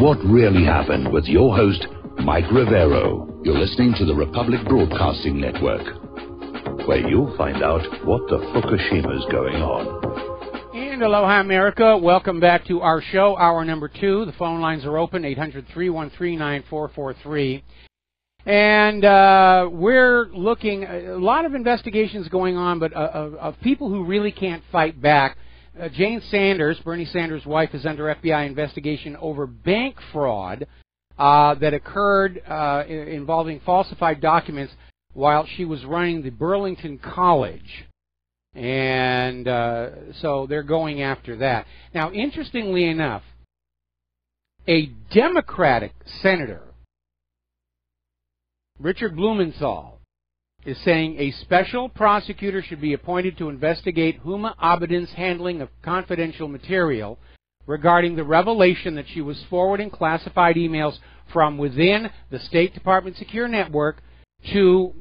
what really happened with your host, Mike Rivero. You're listening to the Republic Broadcasting Network, where you'll find out what the Fukushima's going on. And aloha, America. Welcome back to our show, hour number 2. The phone lines are open, 800-313-9443. And we're looking, a lot of investigations going on, but of people who really can't fight back. Jane Sanders, Bernie Sanders' wife, is under FBI investigation over bank fraud that occurred involving falsified documents while she was running the Burlington College. And so they're going after that. Now, interestingly enough, a Democratic senator, Richard Blumenthal, is saying a special prosecutor should be appointed to investigate Huma Abedin's handling of confidential material regarding the revelation that she was forwarding classified emails from within the State Department secure network to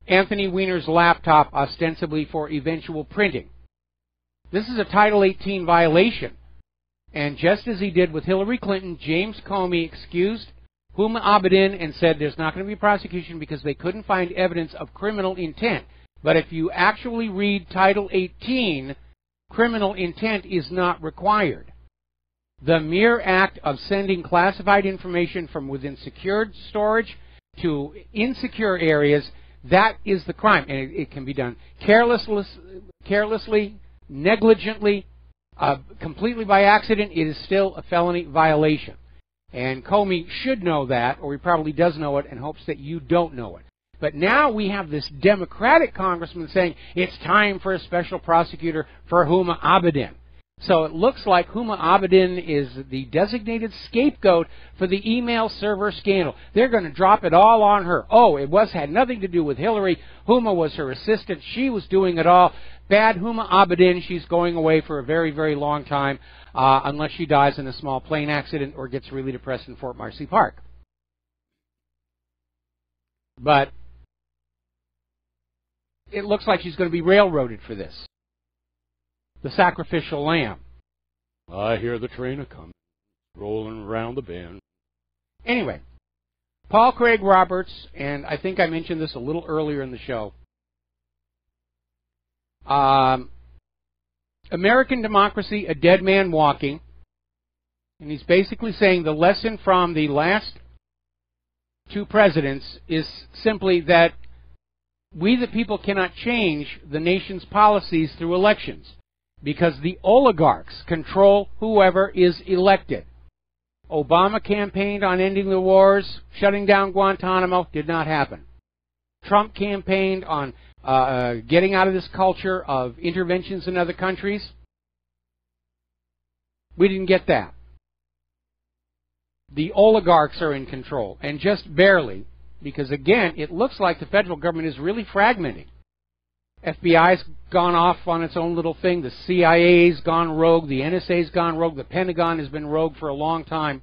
Anthony Weiner's laptop, ostensibly for eventual printing. This is a Title 18 violation. And just as he did with Hillary Clinton, James Comey excused Huma Abedin and said there's not going to be prosecution because they couldn't find evidence of criminal intent. But if you actually read Title 18, criminal intent is not required. The mere act of sending classified information from within secured storage to insecure areas, that is the crime. And it can be done carelessly, negligently, completely by accident. It is still a felony violation. And Comey should know that, or he probably does know it and hopes that you don't know it. But now we have this Democratic congressman saying it's time for a special prosecutor for Huma Abedin. So it looks like Huma Abedin is the designated scapegoat for the email server scandal. They're going to drop it all on her. Oh, it had nothing to do with Hillary. Huma was her assistant. She was doing it all. Bad Huma Abedin. She's going away for a very, very long time. Unless she dies in a small plane accident or gets really depressed in Fort Marcy Park. But it looks like she's going to be railroaded for this. The sacrificial lamb. I hear the train a-coming, rolling around the bend. Anyway, Paul Craig Roberts, and I think I mentioned this a little earlier in the show, American Democracy, a Dead Man Walking. And he's basically saying the lesson from the last 2 presidents is simply that we the people cannot change the nation's policies through elections because the oligarchs control whoever is elected. Obama campaigned on ending the wars, shutting down Guantanamo, did not happen. Trump campaigned on getting out of this culture of interventions in other countries. We didn't get that. The oligarchs are in control, and just barely, because again, it looks like the federal government is really fragmenting. FBI's gone off on its own little thing. The CIA's gone rogue. The NSA's gone rogue. The Pentagon has been rogue for a long time.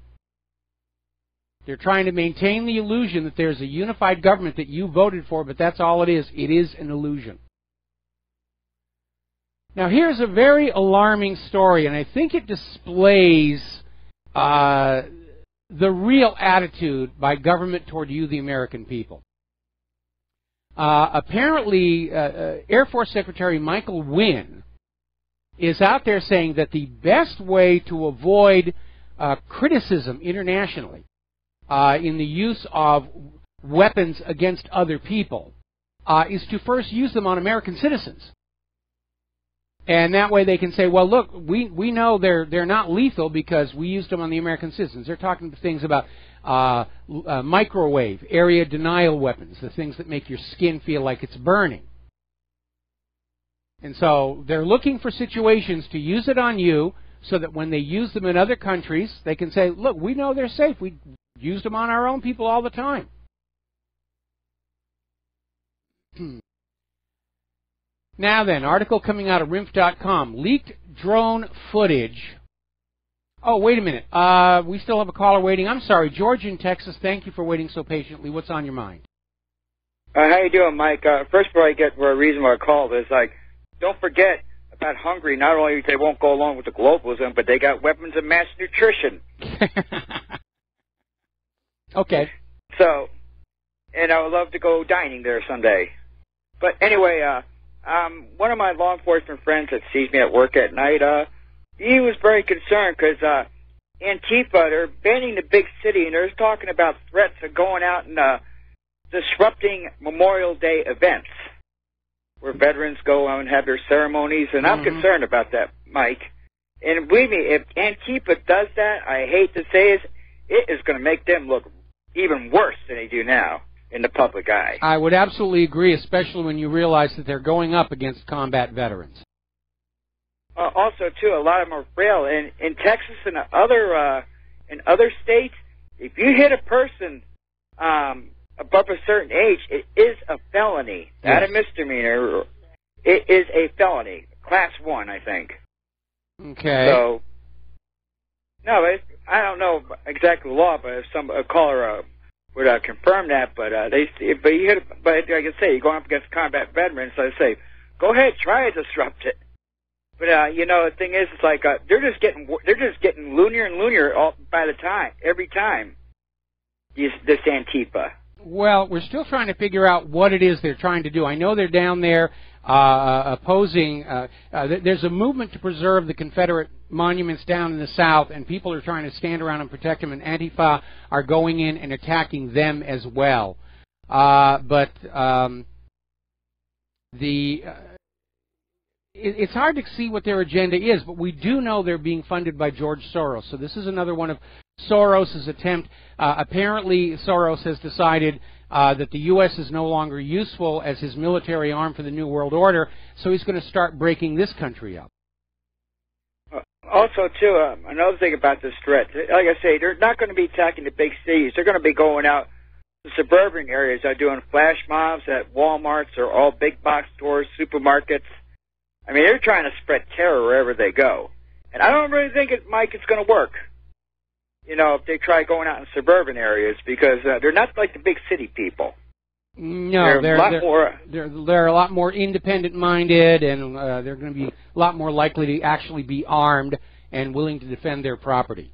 They're trying to maintain the illusion that there's a unified government that you voted for, but that's all it is. It is an illusion. Now, here's a very alarming story, and I think it displays the real attitude by government toward you, the American people. Apparently, Air Force Secretary Michael Wynne is out there saying that the best way to avoid criticism internationally in the use of weapons against other people is to first use them on American citizens. And that way they can say, well, look, we know they're not lethal because we used them on the American citizens. They're talking things about microwave, area denial weapons, the things that make your skin feel like it's burning. And so they're looking for situations to use it on you so that when they use them in other countries, they can say, look, we know they're safe. We used them on our own people all the time. Now then, article coming out of RINF.com. Leaked drone footage. Oh, wait a minute. We still have a caller waiting. I'm sorry. George in Texas, thank you for waiting so patiently. What's on your mind? How you doing, Mike? First, before I get for a reason why I called, is like, don't forget about Hungary. Not only they won't go along with the globalism, but they got weapons of mass nutrition. Okay. So, and I would love to go dining there someday. But anyway, one of my law enforcement friends that sees me at work at night, he was very concerned because Antifa, they're banning the big city, and they're talking about threats of going out and disrupting Memorial Day events where veterans go out and have their ceremonies, and I'm concerned about that, Mike. And believe me, if Antifa does that, I hate to say it is going to make them look even worse than they do now in the public eye. I would absolutely agree, especially when you realize that they're going up against combat veterans. Also, too, a lot of them are frail. In Texas and other states, if you hit a person above a certain age, it is a felony, not a misdemeanor. It is a felony, Class 1, I think. Okay. So, no, I don't know exactly the law, but if a caller would confirm that. But like I say, you're going up against combat veterans. So I say, go ahead, try to disrupt it. But the thing is, it's like they're just getting loonier and loonier every time. This Antifa. Well, we're still trying to figure out what it is they're trying to do. I know they're down there opposing. There's a movement to preserve the Confederate monuments down in the South, and people are trying to stand around and protect them, and Antifa are going in and attacking them as well. It's hard to see what their agenda is, but we do know they're being funded by George Soros. So this is another one of Soros' attempt. Apparently, Soros has decided that the U.S. is no longer useful as his military arm for the New World Order, so he's going to start breaking this country up. Also, too, another thing about this threat, like I say, they're not going to be attacking the big cities. They're going to be going out to suburban areas. They're doing flash mobs at Walmarts or all big box stores, supermarkets. I mean, they're trying to spread terror wherever they go. And I don't really think, Mike, it's going to work, if they try going out in suburban areas, because they're not like the big city people. No, they're a lot more independent-minded, and they're going to be a lot more likely to actually be armed and willing to defend their property.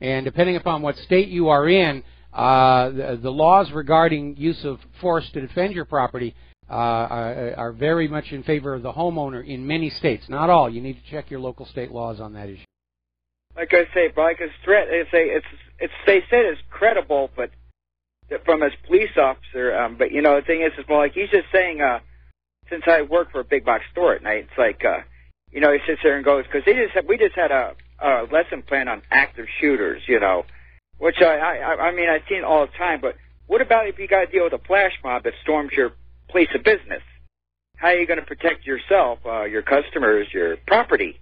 And depending upon what state you are in, the laws regarding use of force to defend your property are very much in favor of the homeowner in many states. Not all. You need to check your local state laws on that issue. Like I say, like a threat, they said it's credible, but from his police officer. But the thing is more like he's just saying, since I work for a big box store at night, it's like he sits there and goes, because we just had a lesson plan on active shooters, which I mean I've seen all the time. But what about if you got to deal with a flash mob that storms your place of business? How are you going to protect yourself, your customers, your property?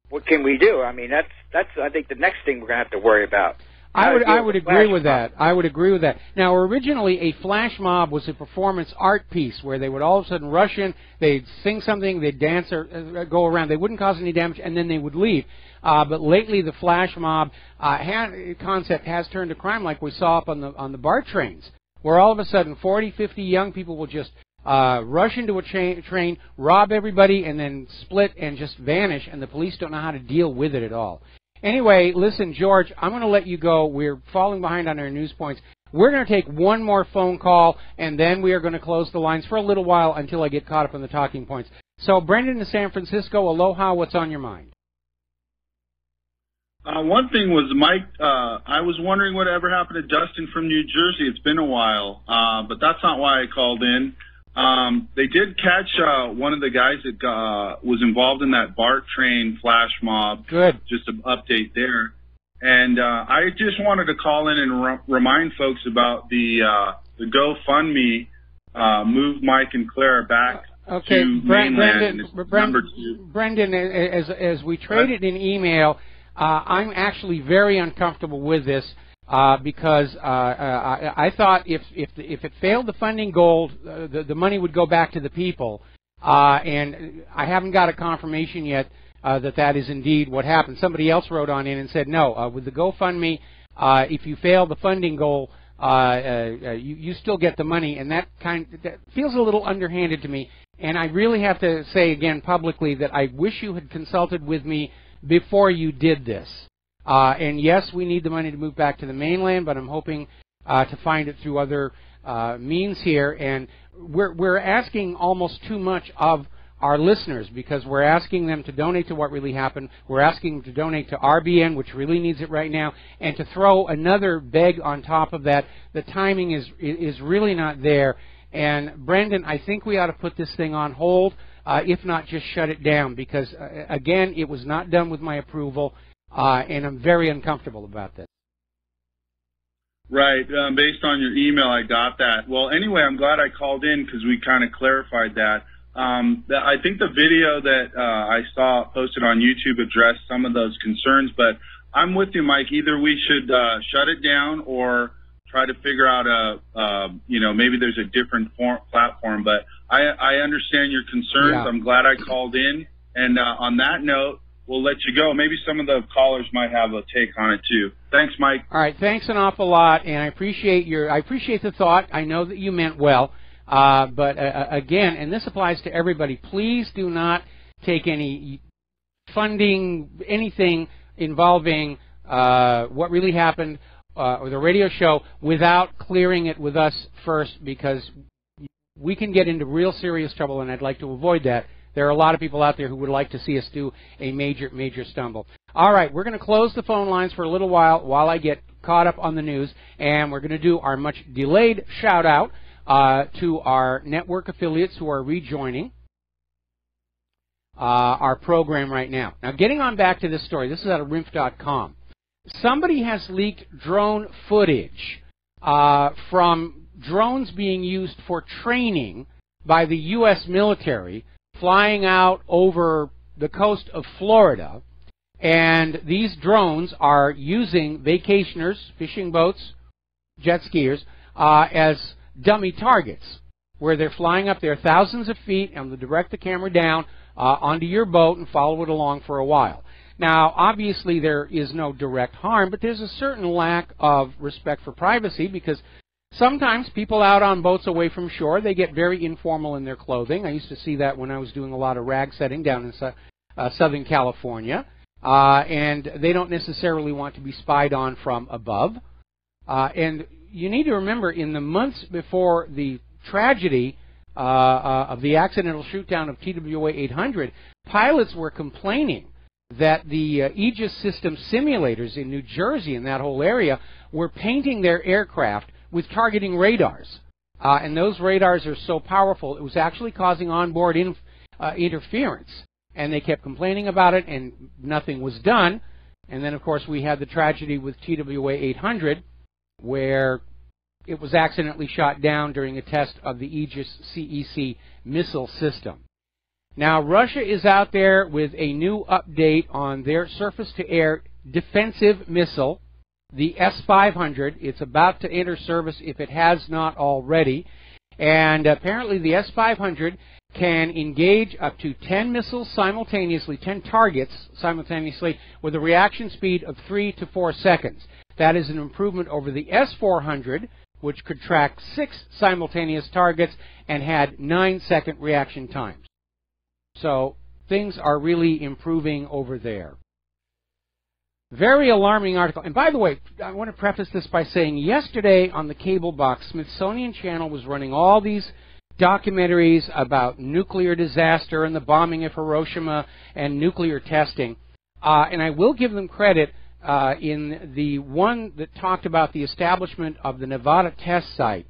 What can we do? I mean, that's I think the next thing we're going to have to worry about. I would agree with that. I would agree with that. Now, originally, a flash mob was a performance art piece where they would all of a sudden rush in, they'd sing something, they'd dance or go around. They wouldn't cause any damage, and then they would leave. But lately, the flash mob concept has turned to crime, like we saw up on the BART trains, where all of a sudden 40, 50 young people will just rush into a train, rob everybody, and then split and just vanish, and the police don't know how to deal with it at all. Anyway, listen, George, I'm going to let you go. We're falling behind on our news points. We're going to take one more phone call, and then we are going to close the lines for a little while until I get caught up on the talking points. So, Brendan in San Francisco, aloha, what's on your mind? One thing was, Mike, I was wondering whatever happened to Dustin from New Jersey. It's been a while, but that's not why I called in. They did catch one of the guys that was involved in that BART train flash mob. Good. Just an update there. And I just wanted to call in and remind folks about the GoFundMe, Move Mike and Claire back to mainland. Brendan, as we traded in email, I'm actually very uncomfortable with this. Because I thought if it failed the funding goal, the money would go back to the people, and I haven't got a confirmation yet that is indeed what happened. Somebody else wrote on in and said, no, with the GoFundMe, if you fail the funding goal, you still get the money, and that feels a little underhanded to me. And I really have to say again publicly that I wish you had consulted with me before you did this. And yes, we need the money to move back to the mainland, but I'm hoping to find it through other means here, and we're asking almost too much of our listeners, because we're asking them to donate to What Really Happened. We're asking them to donate to RBN, which really needs it right now, and to throw another beg on top of that. The timing is really not there. And Brendan, I think we ought to put this thing on hold, if not just shut it down, because again, it was not done with my approval, and I'm very uncomfortable about this. Right. Based on your email, I got that. Well, anyway, I'm glad I called in because we kind of clarified that. I think the video that I saw posted on YouTube addressed some of those concerns, but I'm with you, Mike. Either we should shut it down or try to figure out maybe there's a different platform. But I understand your concerns. Yeah. I'm glad I called in. And on that note, we'll let you go. Maybe some of the callers might have a take on it too. Thanks, Mike. All right. Thanks an awful lot, and I appreciate the thought. I know that you meant well. But again, and this applies to everybody, please do not take any funding, anything involving What Really Happened or the radio show without clearing it with us first, because we can get into real serious trouble, and I'd like to avoid that. There are a lot of people out there who would like to see us do a major stumble. All right, we're going to close the phone lines for a little while I get caught up on the news, and we're going to do our much delayed shout-out to our network affiliates who are rejoining our program right now. Now, getting on back to this story, this is out of RINF.com. Somebody has leaked drone footage from drones being used for training by the U.S. military flying out over the coast of Florida. And these drones are using vacationers, fishing boats, jet skiers, as dummy targets, where they're flying up there thousands of feet and they'll direct the camera down onto your boat and follow it along for a while. Now, obviously, there is no direct harm, but there's a certain lack of respect for privacy, because sometimes people out on boats away from shore, they get very informal in their clothing. I used to see that when I was doing a lot of rag setting down in Southern California, and they don't necessarily want to be spied on from above. And you need to remember, in the months before the tragedy of the accidental shoot-down of TWA 800, pilots were complaining that the Aegis system simulators in New Jersey and that whole area were painting their aircraft with targeting radars. And those radars are so powerful, it was actually causing onboard interference. And they kept complaining about it, and nothing was done. And then, of course, we had the tragedy with TWA 800, where it was accidentally shot down during a test of the Aegis CEC missile system. Now, Russia is out there with a new update on their surface-to-air defensive missile, the S-500. It's about to enter service if it has not already. And apparently the S-500 can engage up to 10 missiles simultaneously, 10 targets simultaneously, with a reaction speed of 3 to 4 seconds. That is an improvement over the S-400, which could track 6 simultaneous targets and had 9-second reaction times. So things are really improving over there. Very alarming article. And by the way, I want to preface this by saying yesterday on the cable box, Smithsonian Channel was running all these documentaries about nuclear disaster and the bombing of Hiroshima and nuclear testing. And I will give them credit in the one that talked about the establishment of the Nevada test site.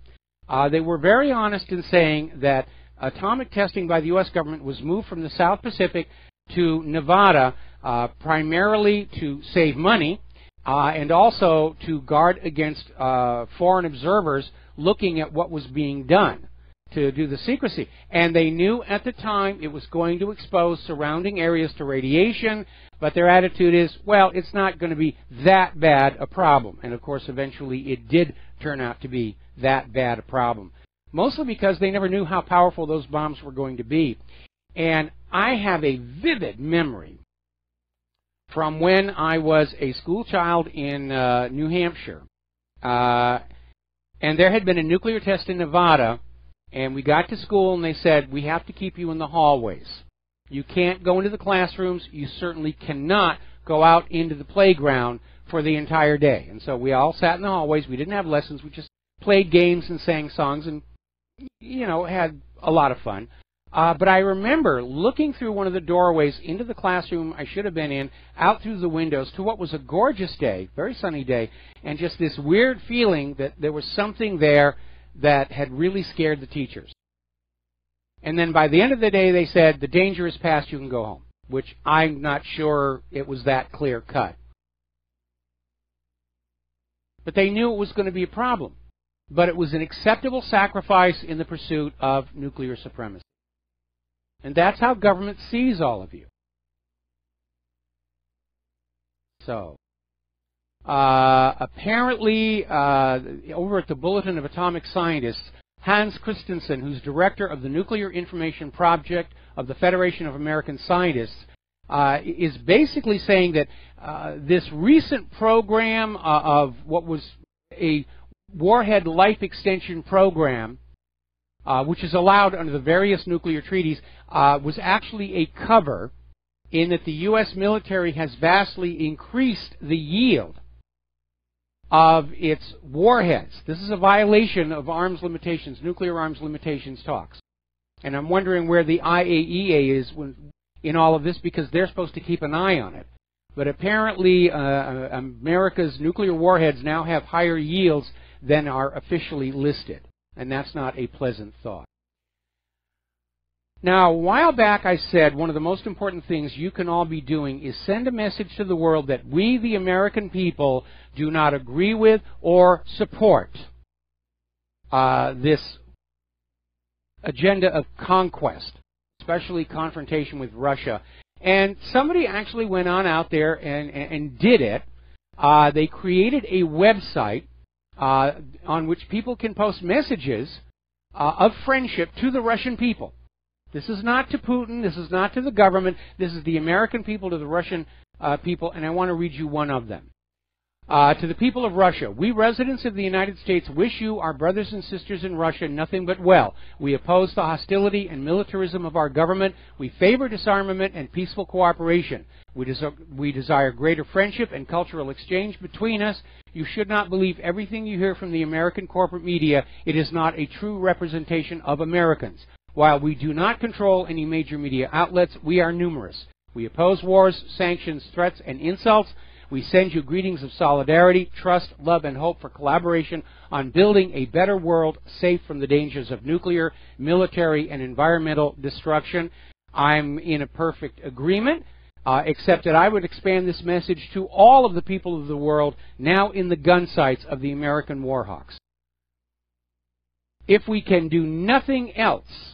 They were very honest in saying that atomic testing by the U.S. government was moved from the South Pacific to Nevada primarily to save money and also to guard against foreign observers looking at what was being done to do the secrecy. And they knew at the time it was going to expose surrounding areas to radiation, but their attitude is, well, it's not going to be that bad a problem. And of course, eventually it did turn out to be that bad a problem. Mostly because they never knew how powerful those bombs were going to be. And I have a vivid memory from when I was a school child in New Hampshire. And there had been a nuclear test in Nevada, and we got to school and they said, we have to keep you in the hallways. You can't go into the classrooms. You certainly cannot go out into the playground for the entire day. And so we all sat in the hallways. We didn't have lessons. We just played games and sang songs and, you know, had a lot of fun. But I remember looking through one of the doorways into the classroom I should have been in, out through the windows to what was a gorgeous day, very sunny day, and just this weird feeling that there was something there that had really scared the teachers. And then by the end of the day they said, the danger is past, you can go home, which I'm not sure it was that clear cut. But they knew it was going to be a problem. But it was an acceptable sacrifice in the pursuit of nuclear supremacy. And that's how government sees all of you. So, apparently, over at the Bulletin of Atomic Scientists, Hans Christensen, who's director of the Nuclear Information Project of the Federation of American Scientists, is basically saying that this recent program of what was a warhead life extension program, which is allowed under the various nuclear treaties, was actually a cover in that the U.S. military has vastly increased the yield of its warheads. This is a violation of arms limitations, nuclear arms limitations talks. And I'm wondering where the IAEA is in all of this, because they're supposed to keep an eye on it. But apparently America's nuclear warheads now have higher yields than are officially listed. And that's not a pleasant thought. Now, a while back I said one of the most important things you can all be doing is send a message to the world that we, the American people, do not agree with or support this agenda of conquest, especially confrontation with Russia. And somebody actually went on out there and did it. They created a website on which people can post messages of friendship to the Russian people. This is not to Putin. This is not to the government. This is the American people to the Russian people, and I want to read you one of them. To the people of Russia, we residents of the United States wish you, our brothers and sisters in Russia, nothing but well. We oppose the hostility and militarism of our government. We favor disarmament and peaceful cooperation. We desire greater friendship and cultural exchange between us. You should not believe everything you hear from the American corporate media. It is not a true representation of Americans. While we do not control any major media outlets, we are numerous. We oppose wars, sanctions, threats, and insults. We send you greetings of solidarity, trust, love, and hope for collaboration on building a better world safe from the dangers of nuclear, military, and environmental destruction. I'm in a perfect agreement, except that I would expand this message to all of the people of the world now in the gun sights of the American warhawks. If we can do nothing else,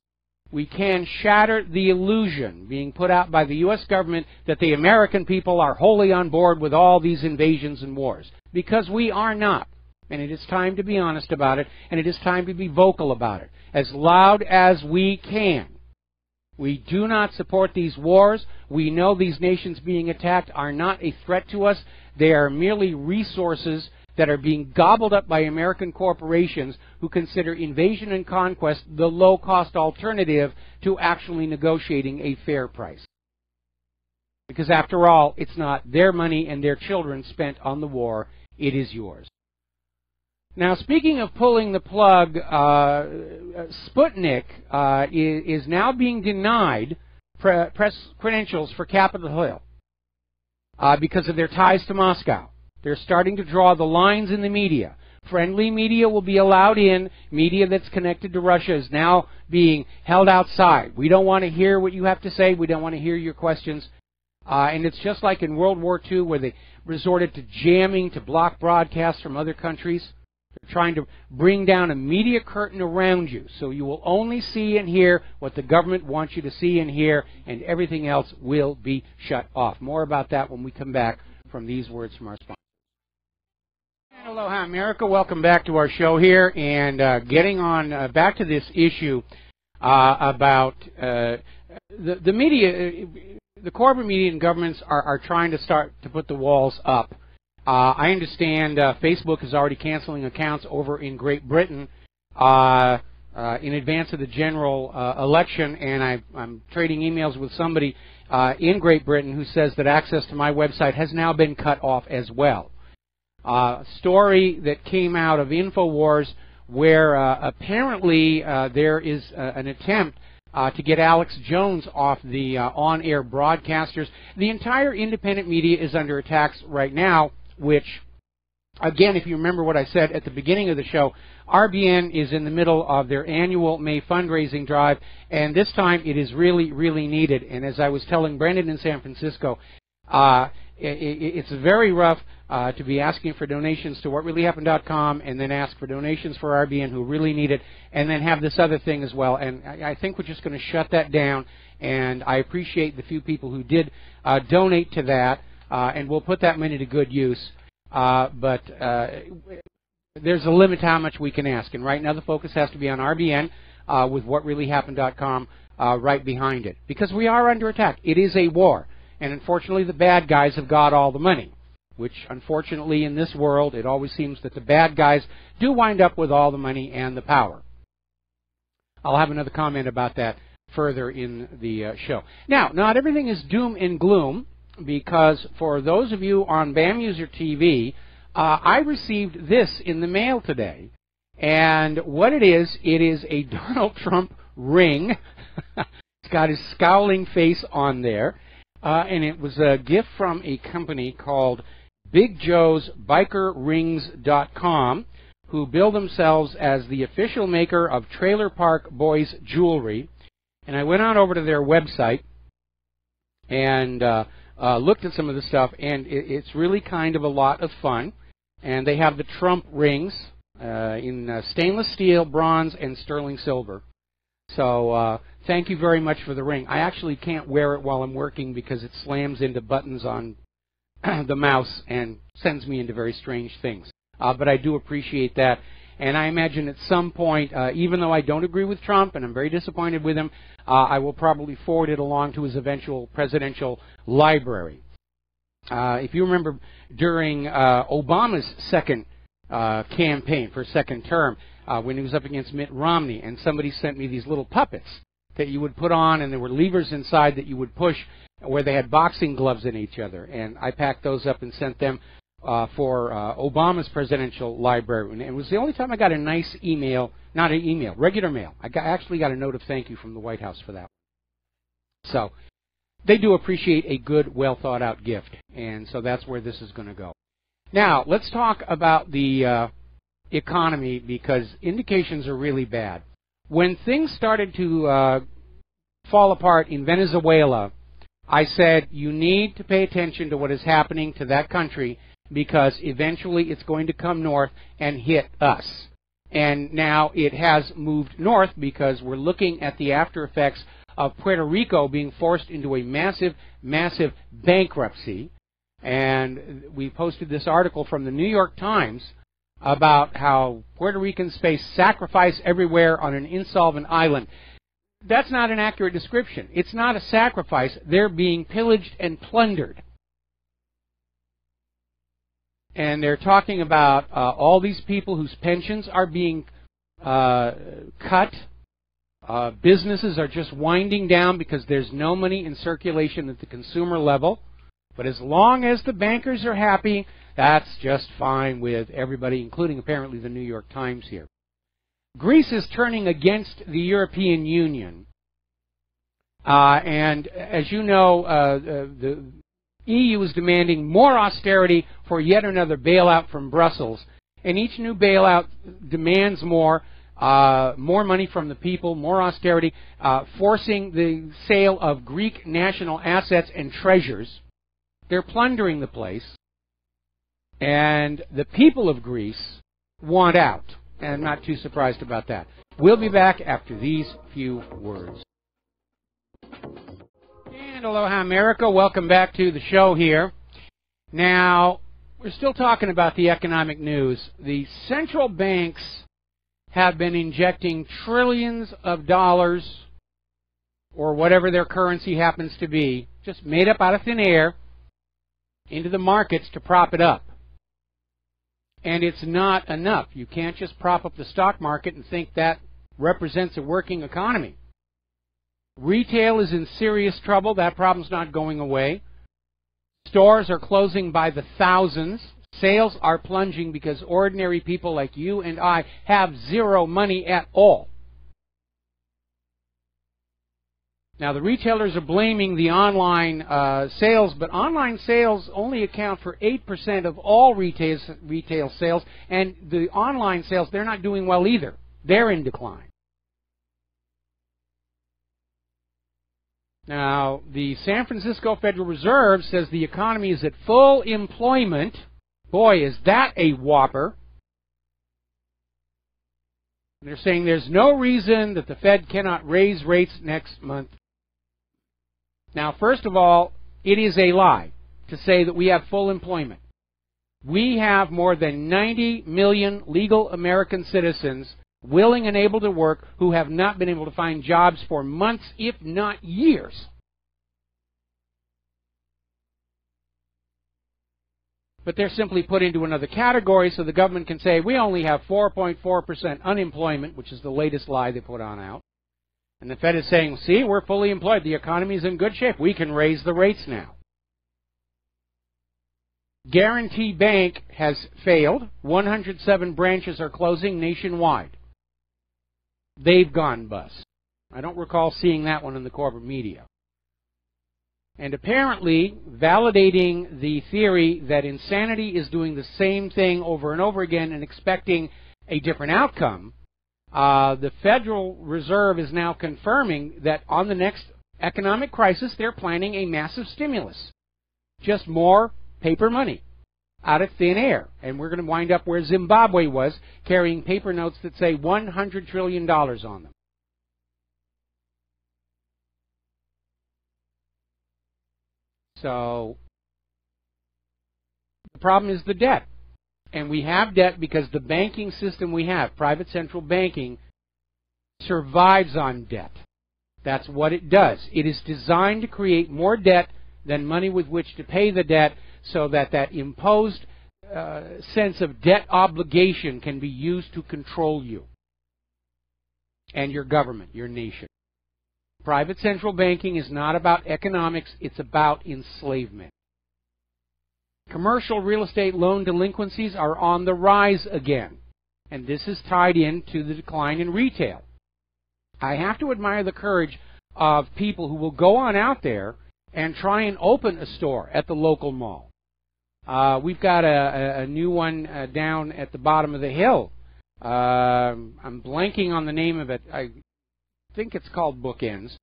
we can shatter the illusion being put out by the U.S. government that the American people are wholly on board with all these invasions and wars. Because we are not. And it is time to be honest about it, and it is time to be vocal about it, as loud as we can. We do not support these wars. We know these nations being attacked are not a threat to us. They are merely resources that are being gobbled up by American corporations who consider invasion and conquest the low-cost alternative to actually negotiating a fair price. Because after all, it's not their money and their children spent on the war, it is yours. Now, speaking of pulling the plug, Sputnik is now being denied press credentials for Capitol Hill because of their ties to Moscow. They're starting to draw the lines in the media. Friendly media will be allowed in. Media that's connected to Russia is now being held outside. We don't want to hear what you have to say. We don't want to hear your questions. And it's just like in World War II where they resorted to jamming to block broadcasts from other countries. They're trying to bring down a media curtain around you so you will only see and hear what the government wants you to see and hear, and everything else will be shut off. More about that when we come back from these words from our sponsor. Aloha America, welcome back to our show here, and getting on back to this issue about the media, the corporate media and governments are trying to start to put the walls up. I understand Facebook is already canceling accounts over in Great Britain in advance of the general election, and I'm trading emails with somebody in Great Britain who says that access to my website has now been cut off as well. story that came out of InfoWars where apparently there is an attempt to get Alex Jones off the on-air broadcasters. The entire independent media is under attacks right now, which, again, if you remember what I said at the beginning of the show, RBN is in the middle of their annual May fundraising drive, and this time it is really, really needed. And as I was telling Brendan in San Francisco, it's very rough to be asking for donations to whatreallyhappened.com and then ask for donations for RBN who really need it, and then have this other thing as well. And I think we're just going to shut that down, and I appreciate the few people who did donate to that, and we'll put that money to good use. But there's a limit to how much we can ask, and right now the focus has to be on RBN with whatreallyhappened.com right behind it, because we are under attack. It is a war, and unfortunately the bad guys have got all the money, which unfortunately in this world it always seems that the bad guys do wind up with all the money and the power. I'll have another comment about that further in the show. Now, not everything is doom and gloom, because for those of you on BAM User TV, I received this in the mail today, and what it is a Donald Trump ring. It's got his scowling face on there, and it was a gift from a company called Big Joe's BikerRings.com, who bill themselves as the official maker of Trailer Park Boys jewelry. And I went on over to their website and looked at some of the stuff, and it's really kind of a lot of fun. And they have the Trump rings in stainless steel, bronze, and sterling silver. So thank you very much for the ring. I actually can't wear it while I'm working because it slams into buttons on the mouse and sends me into very strange things. But I do appreciate that. And I imagine at some point, even though I don't agree with Trump and I'm very disappointed with him, I will probably forward it along to his eventual presidential library. If you remember, during Obama's second campaign for second term, when he was up against Mitt Romney, and somebody sent me these little puppets that you would put on, and there were levers inside that you would push where they had boxing gloves in each other. And I packed those up and sent them for Obama's presidential library. And it was the only time I got a nice email, not an email, regular mail. I actually got a note of thank you from the White House for that. So they do appreciate a good, well-thought-out gift, and so that's where this is going to go. Now, let's talk about the economy, because indications are really bad. When things started to fall apart in Venezuela, I said you need to pay attention to what is happening to that country, because eventually it's going to come north and hit us. And now it has moved north, because we're looking at the after effects of Puerto Rico being forced into a massive, massive bankruptcy. And we posted this article from the New York Times about how Puerto Ricans face sacrifice everywhere on an insolvent island. That's not an accurate description. It's not a sacrifice. They're being pillaged and plundered. And they're talking about all these people whose pensions are being cut. Businesses are just winding down because there's no money in circulation at the consumer level. But as long as the bankers are happy, that's just fine with everybody, including apparently the New York Times here. Greece is turning against the European Union. And as you know, the EU is demanding more austerity for yet another bailout from Brussels. And each new bailout demands more money from the people, more austerity, forcing the sale of Greek national assets and treasures. They're plundering the place. And the people of Greece want out. And I'm not too surprised about that. We'll be back after these few words. And aloha, America. Welcome back to the show here. Now, we're still talking about the economic news. The central banks have been injecting trillions of dollars, or whatever their currency happens to be, just made up out of thin air, into the markets to prop it up. And it's not enough. You can't just prop up the stock market and think that represents a working economy. Retail is in serious trouble. That problem's not going away. Stores are closing by the thousands. Sales are plunging because ordinary people like you and I have zero money at all. Now, the retailers are blaming the online sales, but online sales only account for 8% of all retail sales, and the online sales, they're not doing well either. They're in decline. Now, the San Francisco Federal Reserve says the economy is at full employment. Boy, is that a whopper. They're saying there's no reason that the Fed cannot raise rates next month. Now, first of all, it is a lie to say that we have full employment. We have more than 90 million legal American citizens willing and able to work who have not been able to find jobs for months, if not years. But they're simply put into another category so the government can say we only have 4.4% unemployment, which is the latest lie they put on out. And the Fed is saying, see, we're fully employed. The economy is in good shape. We can raise the rates now. Guarantee Bank has failed. 107 branches are closing nationwide. They've gone bust. I don't recall seeing that one in the corporate media. And apparently, validating the theory that insanity is doing the same thing over and over again and expecting a different outcome, the Federal Reserve is now confirming that on the next economic crisis, they're planning a massive stimulus. Just more paper money out of thin air. And we're going to wind up where Zimbabwe was, carrying paper notes that say $100 trillion on them. So, the problem is the debt. And we have debt because the banking system we have, private central banking, survives on debt. That's what it does. It is designed to create more debt than money with which to pay the debt so that that imposed sense of debt obligation can be used to control you and your government, your nation. Private central banking is not about economics, it's about enslavement. Commercial real estate loan delinquencies are on the rise again, and this is tied into the decline in retail. I have to admire the courage of people who will go on out there and try and open a store at the local mall. We've got a new one down at the bottom of the hill. I'm blanking on the name of it. I think it's called Bookends,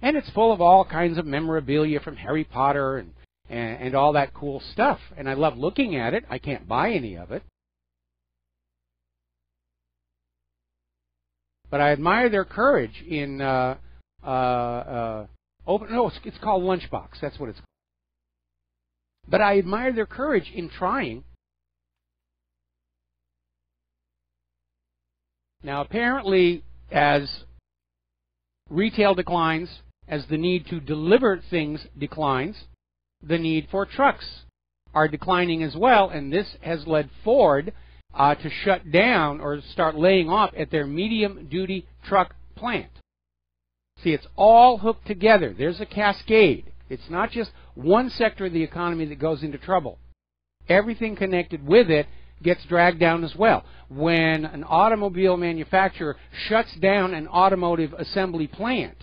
and it's full of all kinds of memorabilia from Harry Potter and all that cool stuff. And I love looking at it. I can't buy any of it. But I admire their courage in it's called Lunchbox. That's what it's called. But I admire their courage in trying. Now, apparently, as retail declines, as the need to deliver things declines, the need for trucks are declining as well, and this has led Ford to shut down or start laying off at their medium-duty truck plant. See, it's all hooked together. There's a cascade. It's not just one sector of the economy that goes into trouble. Everything connected with it gets dragged down as well. When an automobile manufacturer shuts down an automotive assembly plant,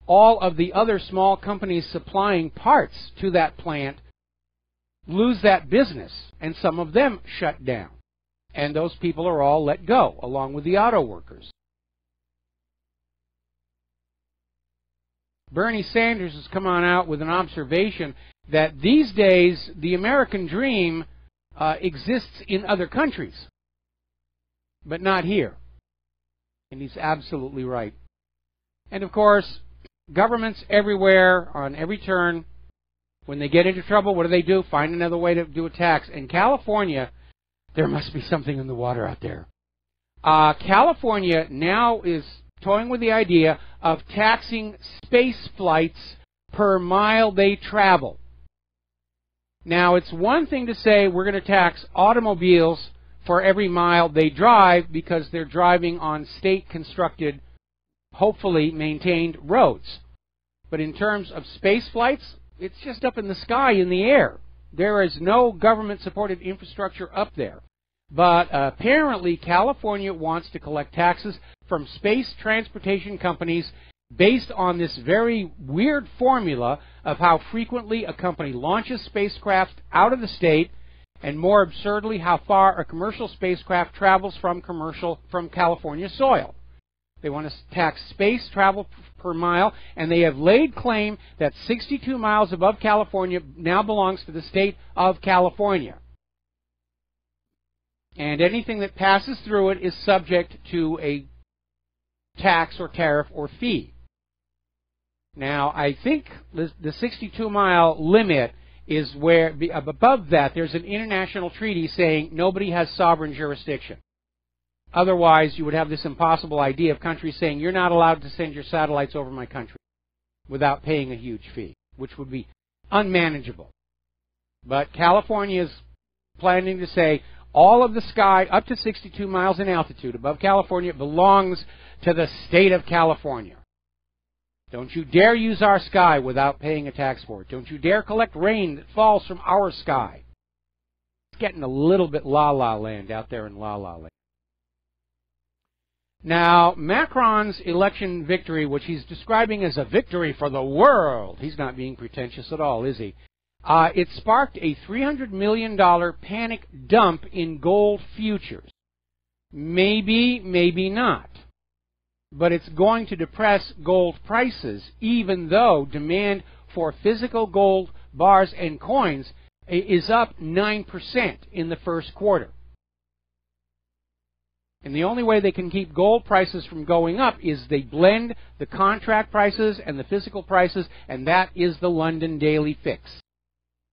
all of the other small companies supplying parts to that plant lose that business, and some of them shut down. And those people are all let go, along with the auto workers. Bernie Sanders has come on out with an observation that these days the American dream exists in other countries, but not here. And he's absolutely right. And of course, governments everywhere, on every turn, when they get into trouble, what do? Find another way to do a tax. In California, there must be something in the water out there. California now is toying with the idea of taxing space flights per mile they travel. Now, it's one thing to say we're going to tax automobiles for every mile they drive because they're driving on state-constructed, hopefully maintained roads. But in terms of space flights, it's just up in the sky, in the air. There is no government-supported infrastructure up there. But apparently California wants to collect taxes from space transportation companies based on this very weird formula of how frequently a company launches spacecraft out of the state, and more absurdly, how far a commercial spacecraft travels from California soil. They want to tax space travel per mile, and they have laid claim that 62 miles above California now belongs to the state of California. And anything that passes through it is subject to a tax or tariff or fee. Now, I think the 62-mile limit is where, above that, there's an international treaty saying nobody has sovereign jurisdiction. Otherwise, you would have this impossible idea of countries saying you're not allowed to send your satellites over my country without paying a huge fee, which would be unmanageable. But California is planning to say all of the sky up to 62 miles in altitude above California belongs to the state of California. Don't you dare use our sky without paying a tax for it. Don't you dare collect rain that falls from our sky. It's getting a little bit la-la land out there in la-la land. Now, Macron's election victory, which he's describing as a victory for the world, he's not being pretentious at all, is he? It sparked a $300 million panic dump in gold futures. Maybe, maybe not. But it's going to depress gold prices, even though demand for physical gold bars and coins is up 9% in the first quarter. And the only way they can keep gold prices from going up is they blend the contract prices and the physical prices, and that is the London Daily Fix.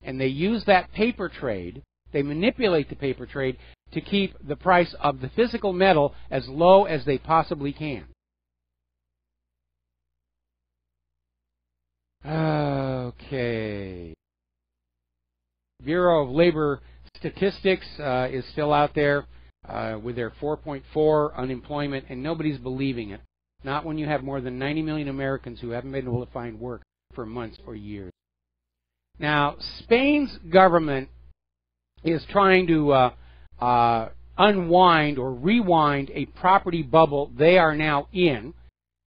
And they use that paper trade, they manipulate the paper trade to keep the price of the physical metal as low as they possibly can. Okay. Bureau of Labor Statistics is still out there with their 4.4 unemployment, and nobody's believing it. Not when you have more than 90 million Americans who haven't been able to find work for months or years. Now, Spain's government is trying to unwind or rewind a property bubble they are now in.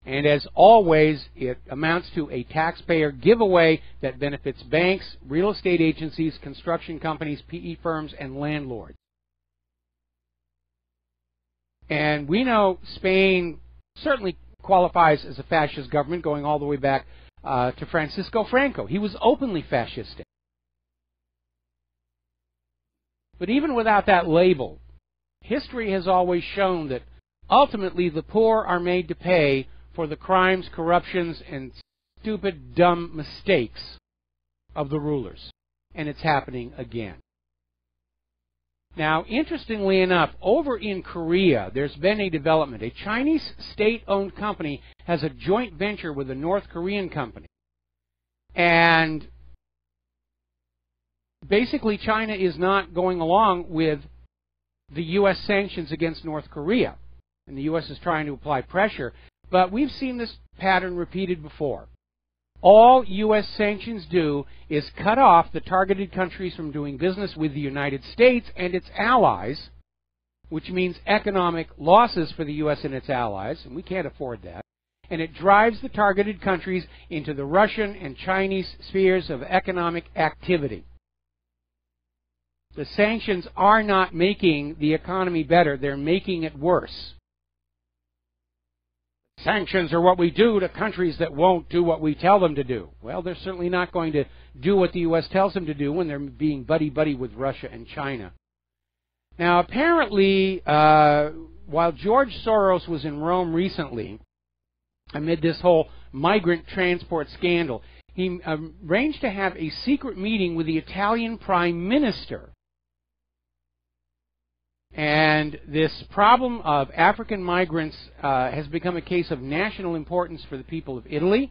And as always, it amounts to a taxpayer giveaway that benefits banks, real estate agencies, construction companies, PE firms, and landlords. And we know Spain certainly qualifies as a fascist government, going all the way back to Francisco Franco. He was openly fascistic. But even without that label, history has always shown that ultimately the poor are made to pay for the crimes, corruptions, and stupid, dumb mistakes of the rulers. And it's happening again. Now, interestingly enough, over in Korea, there's been a development. A Chinese state-owned company has a joint venture with a North Korean company. And basically, China is not going along with the U.S. sanctions against North Korea. And the U.S. is trying to apply pressure. But we've seen this pattern repeated before. All U.S. sanctions do is cut off the targeted countries from doing business with the United States and its allies, which means economic losses for the U.S. and its allies, and we can't afford that. And it drives the targeted countries into the Russian and Chinese spheres of economic activity. The sanctions are not making the economy better, they're making it worse. Sanctions are what we do to countries that won't do what we tell them to do. Well, they're certainly not going to do what the U.S. tells them to do when they're being buddy-buddy with Russia and China. Now, apparently, while George Soros was in Rome recently, amid this whole migrant transport scandal, he arranged to have a secret meeting with the Italian Prime Minister. And this problem of African migrants has become a case of national importance for the people of Italy,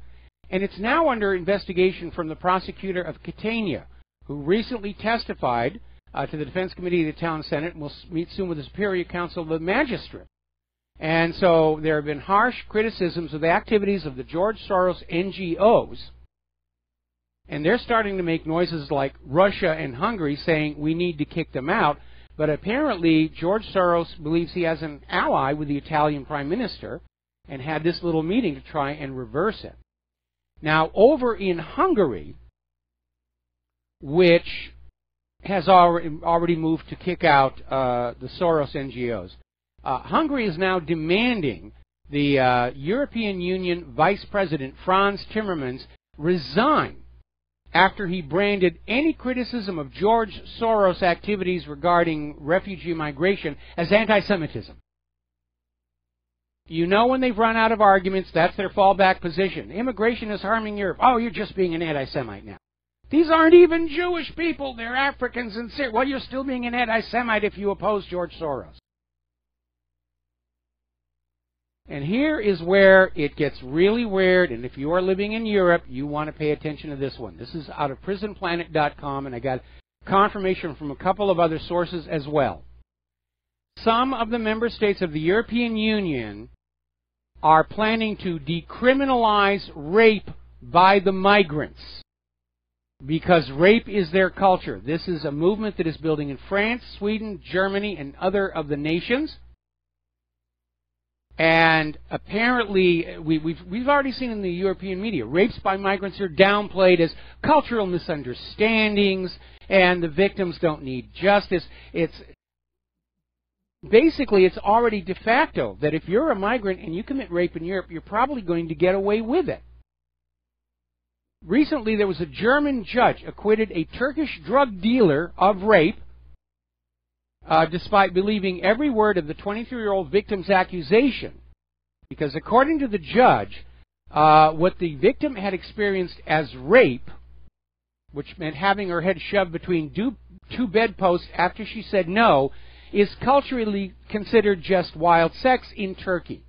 and it's now under investigation from the prosecutor of Catania, who recently testified to the Defense Committee of the Town Senate and will meet soon with the Superior Council of the Magistrate. And so there have been harsh criticisms of the activities of the George Soros NGOs, And they're starting to make noises like Russia and Hungary saying we need to kick them out. But apparently George Soros believes he has an ally with the Italian Prime Minister and had this little meeting to try and reverse it. Now, over in Hungary, which has already moved to kick out the Soros NGOs, Hungary is now demanding the European Union Vice President, Franz Timmermans, resign after he branded any criticism of George Soros' activities regarding refugee migration as anti-Semitism. You know when they've run out of arguments, that's their fallback position. Immigration is harming Europe. Oh, you're just being an anti-Semite now. These aren't even Jewish people. They're Africans and Syrians. Well, you're still being an anti-Semite if you oppose George Soros. And here is where it gets really weird, and if you are living in Europe, you want to pay attention to this one. This is out of prisonplanet.com, and I got confirmation from a couple of other sources as well. Some of the member states of the European Union are planning to decriminalize rape by the migrants because rape is their culture. This is a movement that is building in France, Sweden, Germany, and other of the nations. And apparently, we've already seen in the European media, rapes by migrants are downplayed as cultural misunderstandings, and the victims don't need justice. Basically, it's already de facto that if you're a migrant and you commit rape in Europe, you're probably going to get away with it. Recently, there was a German judge acquitted a Turkish drug dealer of rape, despite believing every word of the 23-year-old victim's accusation. Because according to the judge, what the victim had experienced as rape, which meant having her head shoved between two bedposts after she said no, is culturally considered just wild sex in Turkey.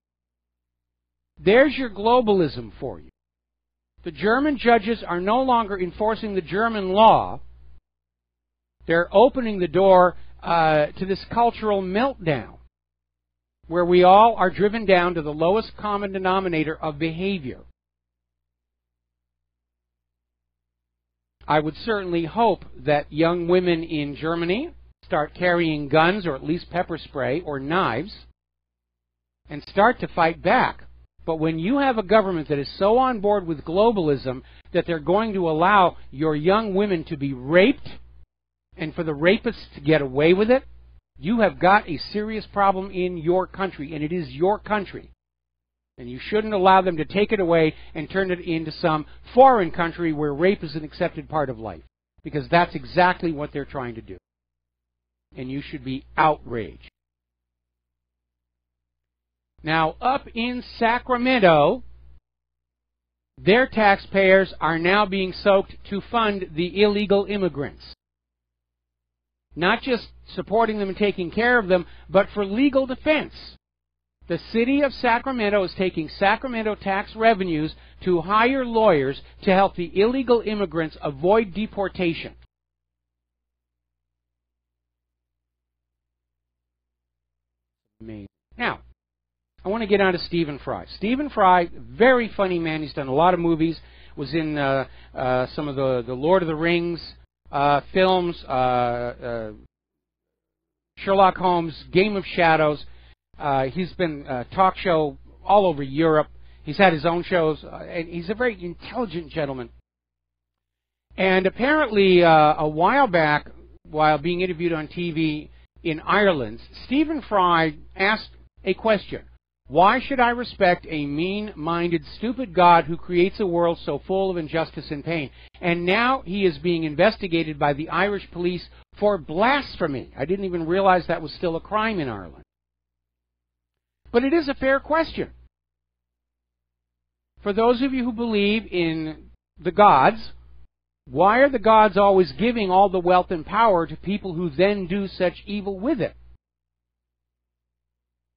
There's your globalism for you. The German judges are no longer enforcing the German law. They're opening the door to this cultural meltdown, where we all are driven down to the lowest common denominator of behavior. I would certainly hope that young women in Germany start carrying guns or at least pepper spray or knives and start to fight back. But when you have a government that is so on board with globalism that they're going to allow your young women to be raped and for the rapists to get away with it, you have got a serious problem in your country, and it is your country. And you shouldn't allow them to take it away and turn it into some foreign country where rape is an accepted part of life, because that's exactly what they're trying to do. And you should be outraged. Now, up in Sacramento, their taxpayers are now being soaked to fund the illegal immigrants. Not just supporting them and taking care of them, but for legal defense. The city of Sacramento is taking Sacramento tax revenues to hire lawyers to help the illegal immigrants avoid deportation. Amazing. Now, I want to get on to Stephen Fry. Stephen Fry, very funny man. He's done a lot of movies. Was in some of the Lord of the Rings films, Sherlock Holmes, Game of Shadows. He's been talk show all over Europe. He's had his own shows, and he's a very intelligent gentleman. And apparently, a while back, while being interviewed on TV in Ireland, Stephen Fry asked a question. Why should I respect a mean-minded, stupid God who creates a world so full of injustice and pain? And now he is being investigated by the Irish police for blasphemy. I didn't even realize that was still a crime in Ireland. But it is a fair question. For those of you who believe in the gods, why are the gods always giving all the wealth and power to people who then do such evil with it?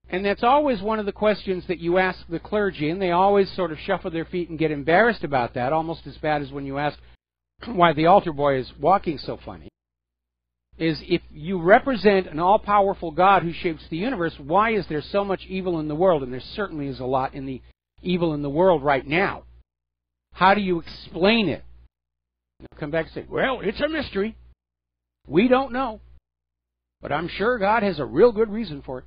And that's always one of the questions that you ask the clergy, and they always sort of shuffle their feet and get embarrassed about that, almost as bad as when you ask why the altar boy is walking so funny, is if you represent an all-powerful God who shapes the universe, why is there so much evil in the world? And there certainly is a lot in the evil in the world right now. How do you explain it? They'll come back and say, well, it's a mystery. We don't know. But I'm sure God has a real good reason for it.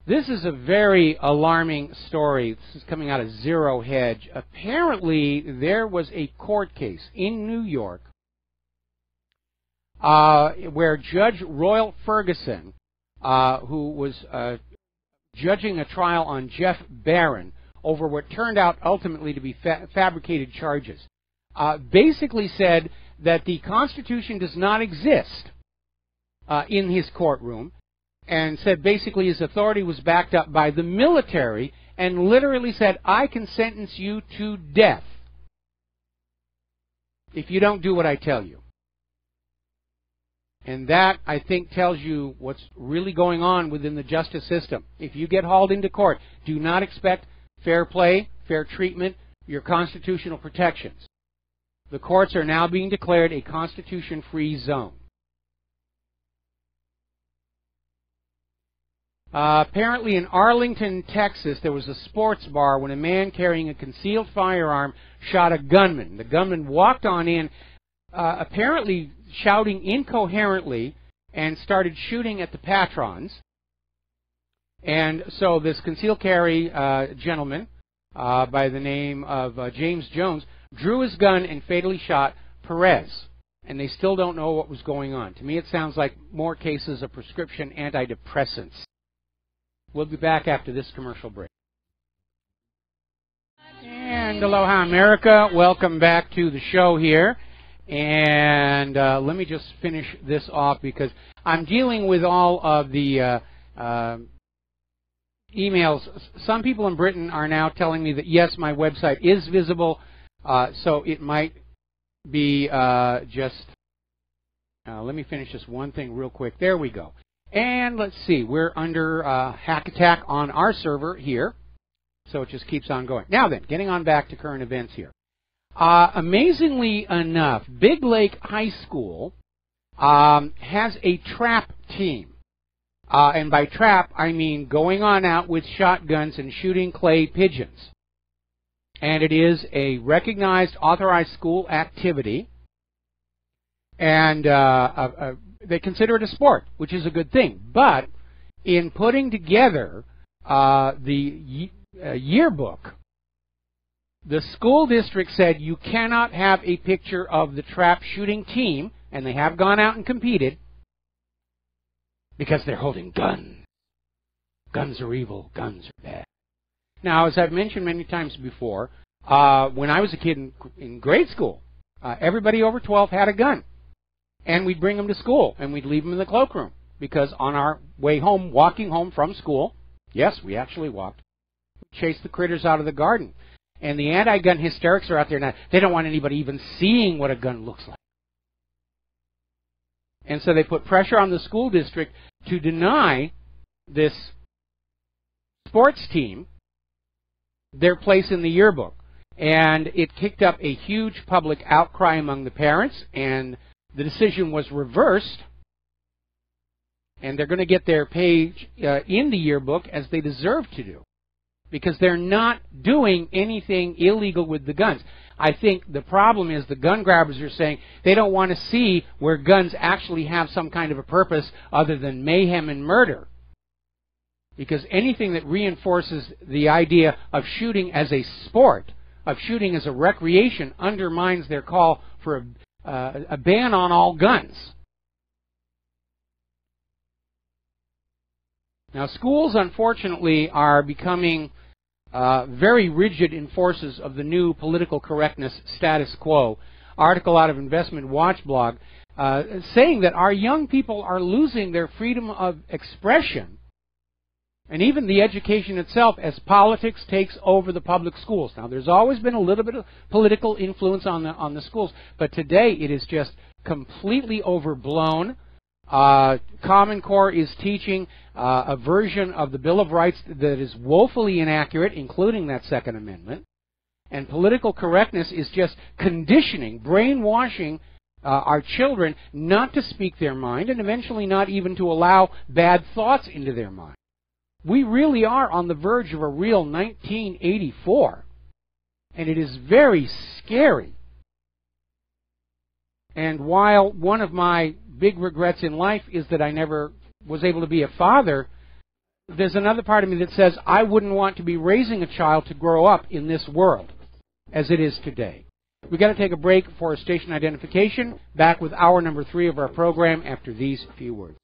This is a very alarming story. This is coming out of Zero Hedge. Apparently, there was a court case in New York where Judge Royal Ferguson, who was judging a trial on Jeff Barron over what turned out ultimately to be fabricated charges, basically said that the Constitution does not exist in his courtroom, and said basically his authority was backed up by the military, and literally said, I can sentence you to death if you don't do what I tell you. And that, I think, tells you what's really going on within the justice system. If you get hauled into court, do not expect fair play, fair treatment, your constitutional protections. The courts are now being declared a constitution-free zone. Apparently in Arlington, Texas, there was a sports bar when a man carrying a concealed firearm shot a gunman. The gunman walked on in, apparently shouting incoherently, and started shooting at the patrons. And so this concealed carry gentleman by the name of James Jones drew his gun and fatally shot Perez. And they still don't know what was going on. To me, it sounds like more cases of prescription antidepressants. We'll be back after this commercial break. And aloha, America. Welcome back to the show here. And let me just finish this off because I'm dealing with all of the emails. Some people in Britain are now telling me that, yes, my website is visible, so it might be just... let me finish this one thing real quick. There we go. And let's see, we're under hack attack on our server here, so it just keeps on going. Now then, getting on back to current events here. Amazingly enough, Big Lake High School has a trap team. And by trap, I mean going on out with shotguns and shooting clay pigeons. And it is a recognized, authorized school activity. And they consider it a sport, which is a good thing. But in putting together the yearbook, the school district said you cannot have a picture of the trap shooting team, and they have gone out and competed, because they're holding guns. Guns are evil. Guns are bad. Now, as I've mentioned many times before, when I was a kid in grade school, everybody over 12 had a gun. And we'd bring them to school, and we'd leave them in the cloakroom. Because on our way home, walking home from school, yes, we actually walked, we chased the critters out of the garden. And the anti-gun hysterics are out there now. They don't want anybody even seeing what a gun looks like. And so they put pressure on the school district to deny this sports team their place in the yearbook. And it kicked up a huge public outcry among the parents, and the decision was reversed, and they're going to get their page in the yearbook as they deserve to do, because they're not doing anything illegal with the guns. I think the problem is the gun grabbers are saying they don't want to see where guns actually have some kind of a purpose other than mayhem and murder. Because anything that reinforces the idea of shooting as a sport, of shooting as a recreation, undermines their call for a ban on all guns. Now, schools, unfortunately, are becoming very rigid enforcers of the new political correctness status quo. Article out of Investment Watch blog saying that our young people are losing their freedom of expression and even the education itself as politics takes over the public schools. Now, there's always been a little bit of political influence on the schools, but today it is just completely overblown. Common Core is teaching a version of the Bill of Rights that is woefully inaccurate, including that Second Amendment. And political correctness is just conditioning, brainwashing our children not to speak their mind, and eventually not even to allow bad thoughts into their mind. We really are on the verge of a real 1984. And it is very scary. And while one of my big regrets in life is that I never was able to be a father, there's another part of me that says I wouldn't want to be raising a child to grow up in this world as it is today. We've got to take a break for station identification. Back with hour number 3 of our program after these few words.